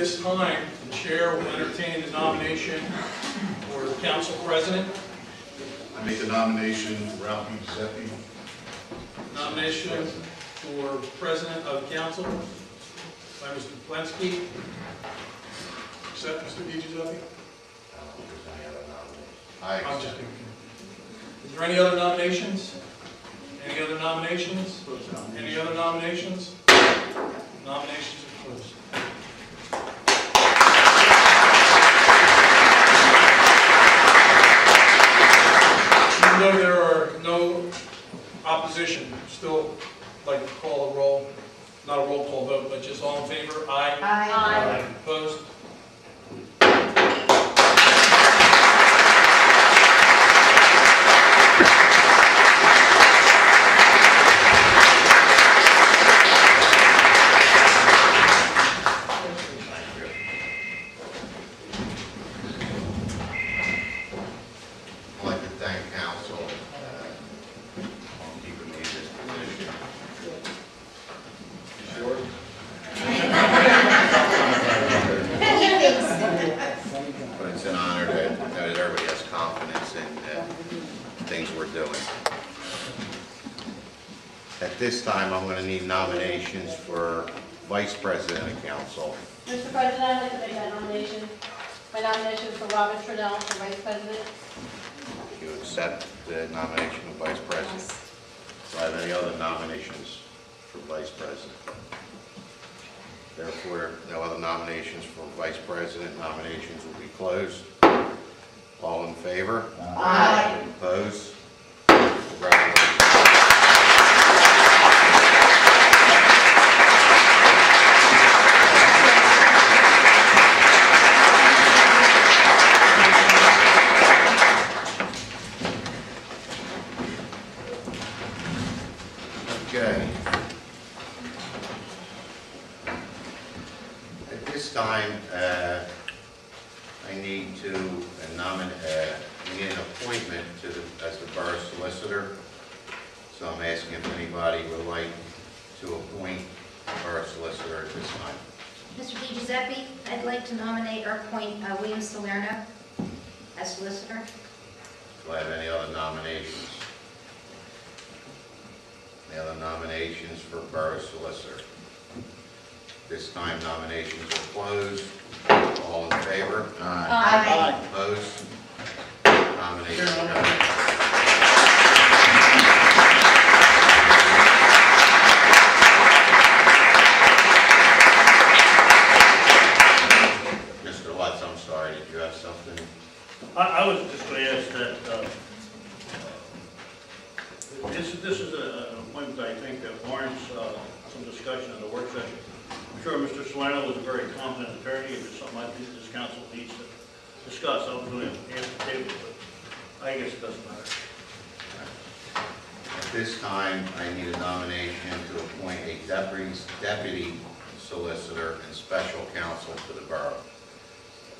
this time, the chair will entertain the nomination for council president. I make the nomination for Ralph E. Giuseppe. Nomination for president of council by Mr. Plensky. Accept, Mr. Di Giuseppe? I'm just kidding. Is there any other nominations? Any other nominations? Any other nominations? Nominations are closed. Even though there are no opposition, still like to call a roll, not a roll call vote, but just all in favor? Aye. Aye. Opposed? I'd like to thank council on keeping me in this position. Sure. But it's an honor that everybody has confidence in things we're doing. At this time, I'm going to need nominations for vice president of council. Mr. President, I'd like to make that nomination. My nomination is for Robert Trudell for Vice President. You accept the nomination of vice president? Do I have any other nominations for vice president? Therefore, no other nominations for vice president. Nominations will be closed. All in favor? Aye. Opposed? Congratulations. Okay. At this time, I need to nominate, we need an appointment to as the borough solicitor. So I'm asking if anybody would like to appoint a borough solicitor at this time. Mr. Di Giuseppe, I'd like to nominate or appoint William Salerno as solicitor. Do I have any other nominations? Any other nominations for borough solicitor? This time nominations are closed. All in favor? Aye. Opposed? Nominations are closed. Mr. Lutz, I'm sorry, did you have something? I was just going to ask that, this is an appointment I think that warrants some discussion in the work session. I'm sure Mr. Salerno was a very competent attorney, and it's something I think this council needs to discuss. I was going to ask the table, but I guess it doesn't matter. At this time, I need a nomination to appoint a deputy solicitor and special counsel to the borough.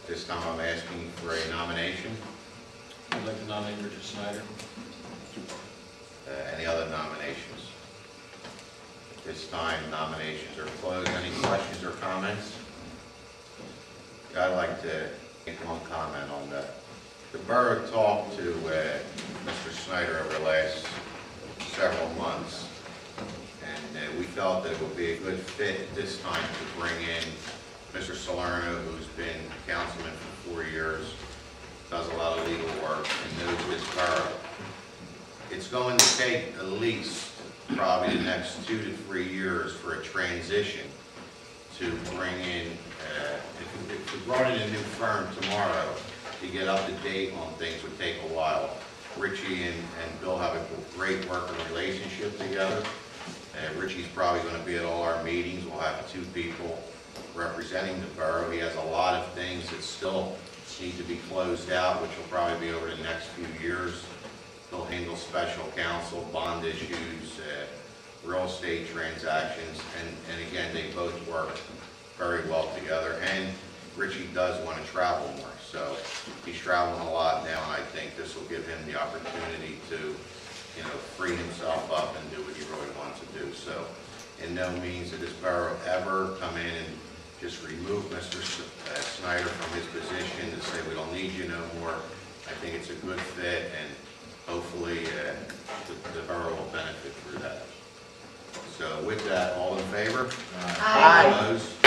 This time I'm asking for a nomination. I'd like to nominate Richard Snyder. Any other nominations? At this time, nominations are closed. Any questions or comments? I'd like to make one comment on that. The borough talked to Mr. Snyder over the last several months, and we felt that it would be a good fit at this time to bring in Mr. Salerno, who's been councilman for 4 years, does a lot of legal work, and knows this borough. It's going to take at least probably the next 2 to 3 years for a transition to bring in, if we brought in a new firm tomorrow, to get up to date on things would take a while. Richie and Bill have a great working relationship together. Richie's probably going to be at all our meetings. We'll have 2 people representing the borough. He has a lot of things that still need to be closed out, which will probably be over the next few years. He'll handle special counsel, bond issues, real estate transactions, and again, they both work very well together. And Richie does want to travel more, so he's traveling a lot now, and I think this will give him the opportunity to, free himself up and do what he really wants to do. So, in no means did this borough ever come in and just remove Mr. Snyder from his position to say we don't need you no more. I think it's a good fit, and hopefully the borough will benefit through that. So with that, all in favor? Aye. Opposed?